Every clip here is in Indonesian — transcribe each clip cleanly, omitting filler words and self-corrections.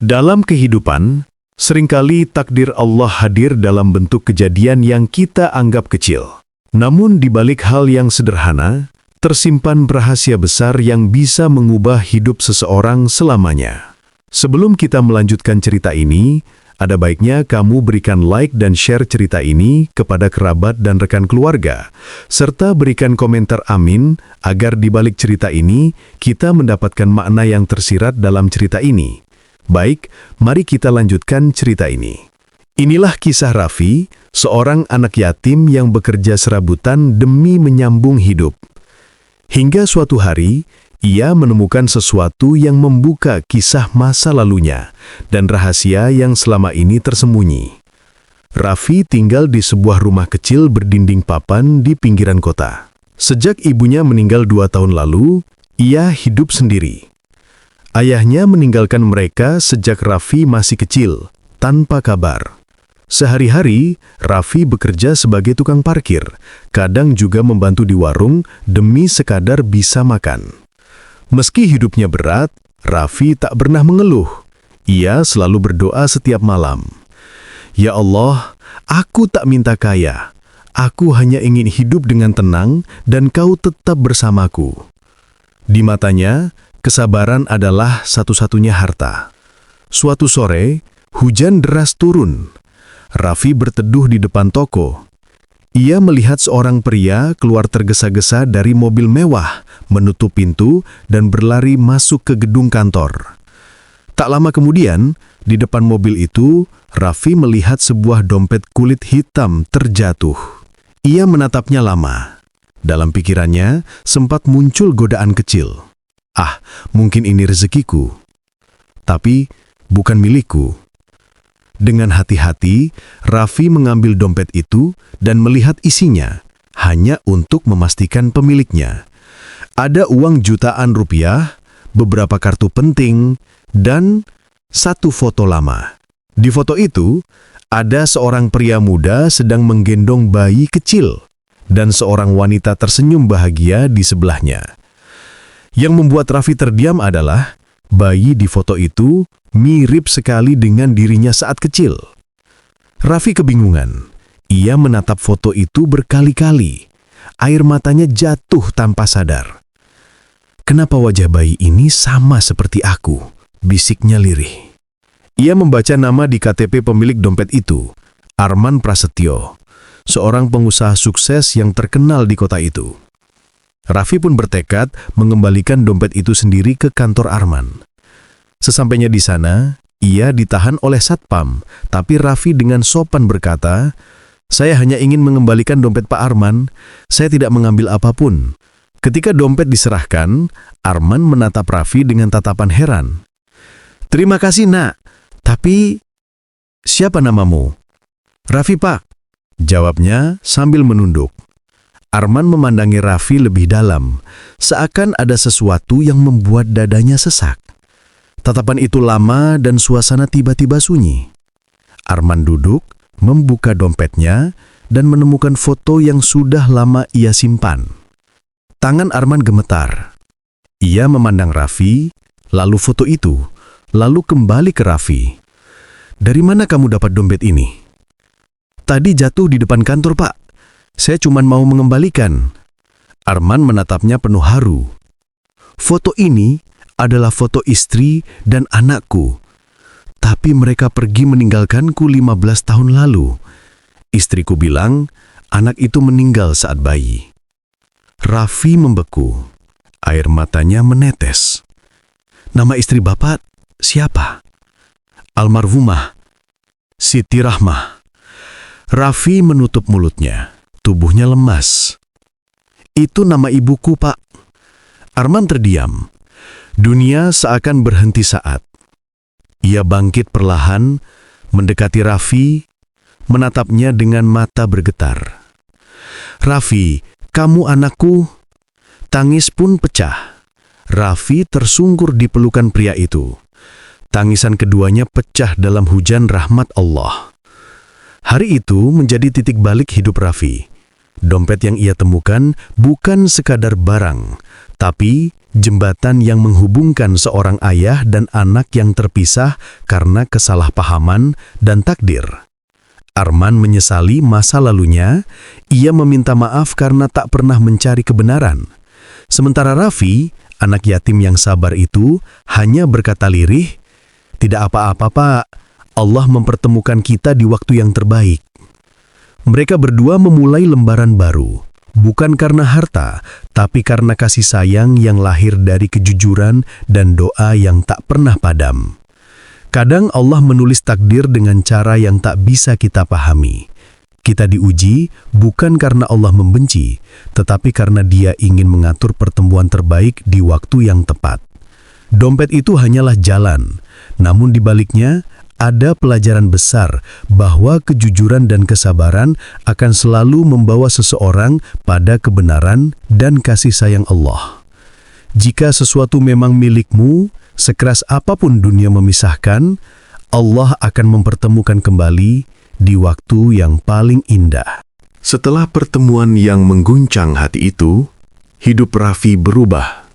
Dalam kehidupan, seringkali takdir Allah hadir dalam bentuk kejadian yang kita anggap kecil. Namun di balik hal yang sederhana, tersimpan rahasia besar yang bisa mengubah hidup seseorang selamanya. Sebelum kita melanjutkan cerita ini, ada baiknya kamu berikan like dan share cerita ini kepada kerabat dan rekan keluarga, serta berikan komentar amin agar di balik cerita ini kita mendapatkan makna yang tersirat dalam cerita ini. Baik, mari kita lanjutkan cerita ini. Inilah kisah Raffi, seorang anak yatim yang bekerja serabutan demi menyambung hidup. Hingga suatu hari, ia menemukan sesuatu yang membuka kisah masa lalunya dan rahasia yang selama ini tersembunyi. Raffi tinggal di sebuah rumah kecil berdinding papan di pinggiran kota. Sejak ibunya meninggal 2 tahun lalu, ia hidup sendiri. Ayahnya meninggalkan mereka sejak Raffi masih kecil, tanpa kabar. Sehari-hari, Raffi bekerja sebagai tukang parkir, kadang juga membantu di warung demi sekadar bisa makan. Meski hidupnya berat, Raffi tak pernah mengeluh. Ia selalu berdoa setiap malam. Ya Allah, aku tak minta kaya. Aku hanya ingin hidup dengan tenang dan Kau tetap bersamaku. Di matanya, kesabaran adalah satu-satunya harta. Suatu sore, hujan deras turun. Raffi berteduh di depan toko. Ia melihat seorang pria keluar tergesa-gesa dari mobil mewah, menutup pintu dan berlari masuk ke gedung kantor. Tak lama kemudian, di depan mobil itu, Raffi melihat sebuah dompet kulit hitam terjatuh. Ia menatapnya lama. Dalam pikirannya, sempat muncul godaan kecil. Ah, mungkin ini rezekiku. Tapi, bukan milikku. Dengan hati-hati, Raffi mengambil dompet itu dan melihat isinya, hanya untuk memastikan pemiliknya. Ada uang jutaan rupiah, beberapa kartu penting, dan 1 foto lama. Di foto itu, ada seorang pria muda sedang menggendong bayi kecil, dan seorang wanita tersenyum bahagia di sebelahnya. Yang membuat Raffi terdiam adalah, bayi di foto itu mirip sekali dengan dirinya saat kecil. Raffi kebingungan. Ia menatap foto itu berkali-kali. Air matanya jatuh tanpa sadar. Kenapa wajah bayi ini sama seperti aku? Bisiknya lirih. Ia membaca nama di KTP pemilik dompet itu, Arman Prasetyo, seorang pengusaha sukses yang terkenal di kota itu. Raffi pun bertekad mengembalikan dompet itu sendiri ke kantor Arman. Sesampainya di sana, ia ditahan oleh satpam, tapi Raffi dengan sopan berkata, "Saya hanya ingin mengembalikan dompet Pak Arman, saya tidak mengambil apapun." Ketika dompet diserahkan, Arman menatap Raffi dengan tatapan heran. "Terima kasih, Nak. Tapi, siapa namamu?" "Raffi, Pak," jawabnya sambil menunduk. Arman memandangi Raffi lebih dalam, seakan ada sesuatu yang membuat dadanya sesak. Tatapan itu lama dan suasana tiba-tiba sunyi. Arman duduk, membuka dompetnya, dan menemukan foto yang sudah lama ia simpan. Tangan Arman gemetar. Ia memandang Raffi, lalu foto itu, lalu kembali ke Raffi. "Dari mana kamu dapat dompet ini?" "Tadi jatuh di depan kantor, Pak. Saya cuma mau mengembalikan." Arman menatapnya penuh haru. "Foto ini adalah foto istri dan anakku. Tapi mereka pergi meninggalkanku 15 tahun lalu. Istriku bilang, anak itu meninggal saat bayi." Raffi membeku. Air matanya menetes. "Nama istri Bapak siapa?" "Almarhumah Siti Rahmah." Raffi menutup mulutnya. Tubuhnya lemas. "Itu nama ibuku, Pak." Arman terdiam. Dunia seakan berhenti saat. Ia bangkit perlahan, mendekati Raffi, menatapnya dengan mata bergetar. "Raffi, kamu anakku." Tangis pun pecah. Raffi tersungkur di pelukan pria itu. Tangisan keduanya pecah dalam hujan rahmat Allah. Hari itu menjadi titik balik hidup Raffi. Dompet yang ia temukan bukan sekadar barang, tapi jembatan yang menghubungkan seorang ayah dan anak yang terpisah karena kesalahpahaman dan takdir. Arman menyesali masa lalunya, ia meminta maaf karena tak pernah mencari kebenaran. Sementara Raffi, anak yatim yang sabar itu, hanya berkata lirih, "Tidak apa-apa, Pak. Allah mempertemukan kita di waktu yang terbaik." Mereka berdua memulai lembaran baru, bukan karena harta, tapi karena kasih sayang yang lahir dari kejujuran dan doa yang tak pernah padam. Kadang Allah menulis takdir dengan cara yang tak bisa kita pahami. Kita diuji bukan karena Allah membenci, tetapi karena Dia ingin mengatur pertemuan terbaik di waktu yang tepat. Dompet itu hanyalah jalan, namun di baliknya ada pelajaran besar bahwa kejujuran dan kesabaran akan selalu membawa seseorang pada kebenaran dan kasih sayang Allah. Jika sesuatu memang milikmu, sekeras apapun dunia memisahkan, Allah akan mempertemukan kembali di waktu yang paling indah. Setelah pertemuan yang mengguncang hati itu, hidup Raffi berubah.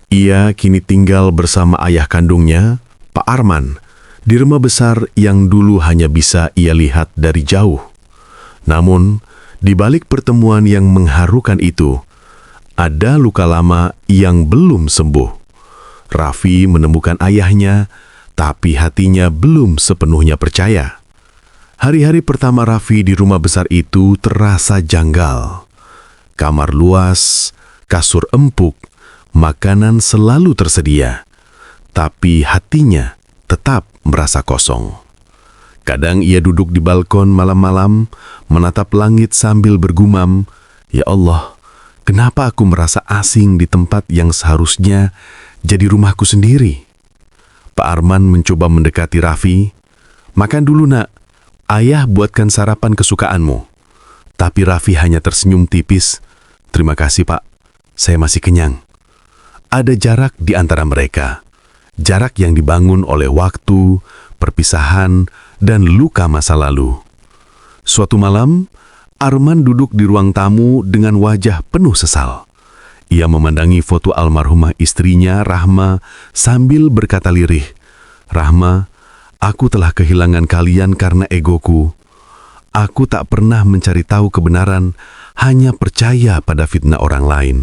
Ia kini tinggal bersama ayah kandungnya, Pak Arman, di rumah besar yang dulu hanya bisa ia lihat dari jauh. Namun, di balik pertemuan yang mengharukan itu, ada luka lama yang belum sembuh. Raffi menemukan ayahnya, tapi hatinya belum sepenuhnya percaya. Hari-hari pertama Raffi di rumah besar itu terasa janggal. Kamar luas, kasur empuk, makanan selalu tersedia. Tapi hatinya tetap merasa kosong. Kadang ia duduk di balkon malam-malam, menatap langit sambil bergumam, "Ya Allah, kenapa aku merasa asing di tempat yang seharusnya jadi rumahku sendiri?" Pak Arman mencoba mendekati Raffi. "Makan dulu, Nak. Ayah buatkan sarapan kesukaanmu." Tapi Raffi hanya tersenyum tipis. "Terima kasih, Pak. Saya masih kenyang." Ada jarak di antara mereka. Jarak yang dibangun oleh waktu, perpisahan, dan luka masa lalu. Suatu malam, Arman duduk di ruang tamu dengan wajah penuh sesal. Ia memandangi foto almarhumah istrinya, Rahma, sambil berkata lirih, "Rahma, aku telah kehilangan kalian karena egoku. Aku tak pernah mencari tahu kebenaran, hanya percaya pada fitnah orang lain."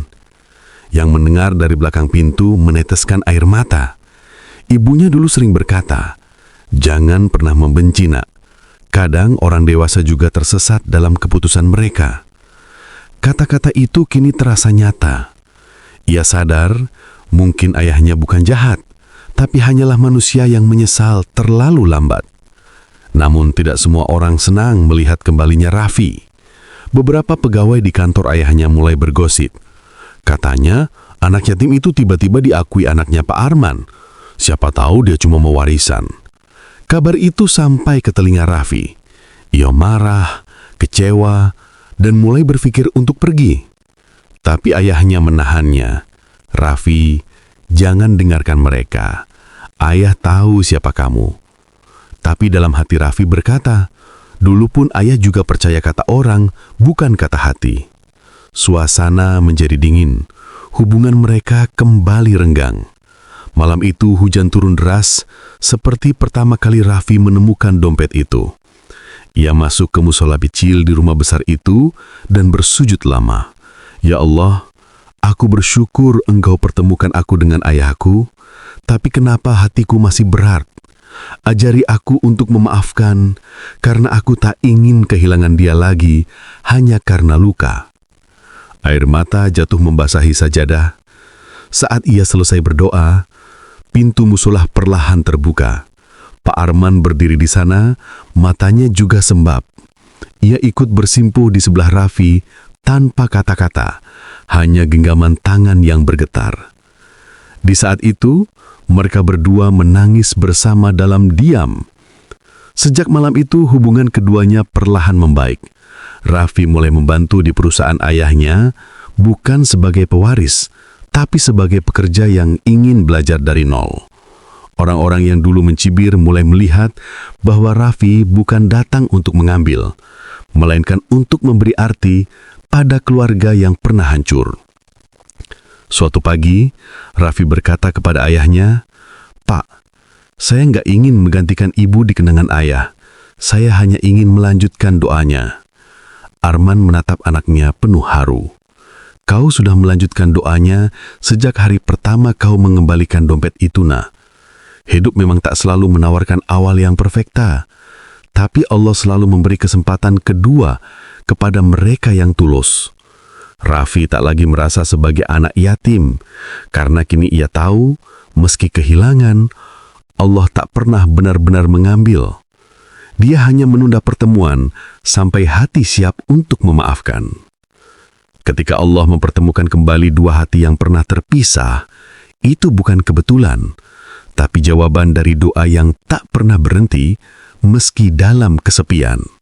Yang mendengar dari belakang pintu meneteskan air mata. Ibunya dulu sering berkata, "Jangan pernah membenci, Nak. Kadang orang dewasa juga tersesat dalam keputusan mereka." Kata-kata itu kini terasa nyata. Ia sadar, mungkin ayahnya bukan jahat, tapi hanyalah manusia yang menyesal terlalu lambat. Namun tidak semua orang senang melihat kembalinya Raffi. Beberapa pegawai di kantor ayahnya mulai bergosip. Katanya, anak yatim itu tiba-tiba diakui anaknya Pak Arman. Siapa tahu dia cuma mau warisan. Kabar itu sampai ke telinga Raffi. Ia marah, kecewa, dan mulai berpikir untuk pergi. Tapi ayahnya menahannya. "Raffi, jangan dengarkan mereka. Ayah tahu siapa kamu." Tapi dalam hati Raffi berkata, dulu pun ayah juga percaya kata orang, bukan kata hati. Suasana menjadi dingin. Hubungan mereka kembali renggang. Malam itu hujan turun deras, seperti pertama kali Raffi menemukan dompet itu. Ia masuk ke musola kecil di rumah besar itu dan bersujud lama. "Ya Allah, aku bersyukur Engkau pertemukan aku dengan ayahku, tapi kenapa hatiku masih berat? Ajari aku untuk memaafkan, karena aku tak ingin kehilangan dia lagi hanya karena luka." Air mata jatuh membasahi sajadah. Saat ia selesai berdoa, pintu musola perlahan terbuka. Pak Arman berdiri di sana, matanya juga sembab. Ia ikut bersimpuh di sebelah Raffi tanpa kata-kata, hanya genggaman tangan yang bergetar. Di saat itu, mereka berdua menangis bersama dalam diam. Sejak malam itu, hubungan keduanya perlahan membaik. Raffi mulai membantu di perusahaan ayahnya, bukan sebagai pewaris, tapi sebagai pekerja yang ingin belajar dari nol. Orang-orang yang dulu mencibir mulai melihat bahwa Raffi bukan datang untuk mengambil, melainkan untuk memberi arti pada keluarga yang pernah hancur. Suatu pagi, Raffi berkata kepada ayahnya, "Pak, saya nggak ingin menggantikan ibu di kenangan ayah. Saya hanya ingin melanjutkan doanya." Arman menatap anaknya penuh haru. "Kau sudah melanjutkan doanya sejak hari pertama kau mengembalikan dompet itu, Nak. Hidup memang tak selalu menawarkan awal yang perfekta, tapi Allah selalu memberi kesempatan kedua kepada mereka yang tulus." Raffi tak lagi merasa sebagai anak yatim, karena kini ia tahu, meski kehilangan, Allah tak pernah benar-benar mengambil. Dia hanya menunda pertemuan sampai hati siap untuk memaafkan. Ketika Allah mempertemukan kembali dua hati yang pernah terpisah, itu bukan kebetulan, tapi jawaban dari doa yang tak pernah berhenti meski dalam kesepian.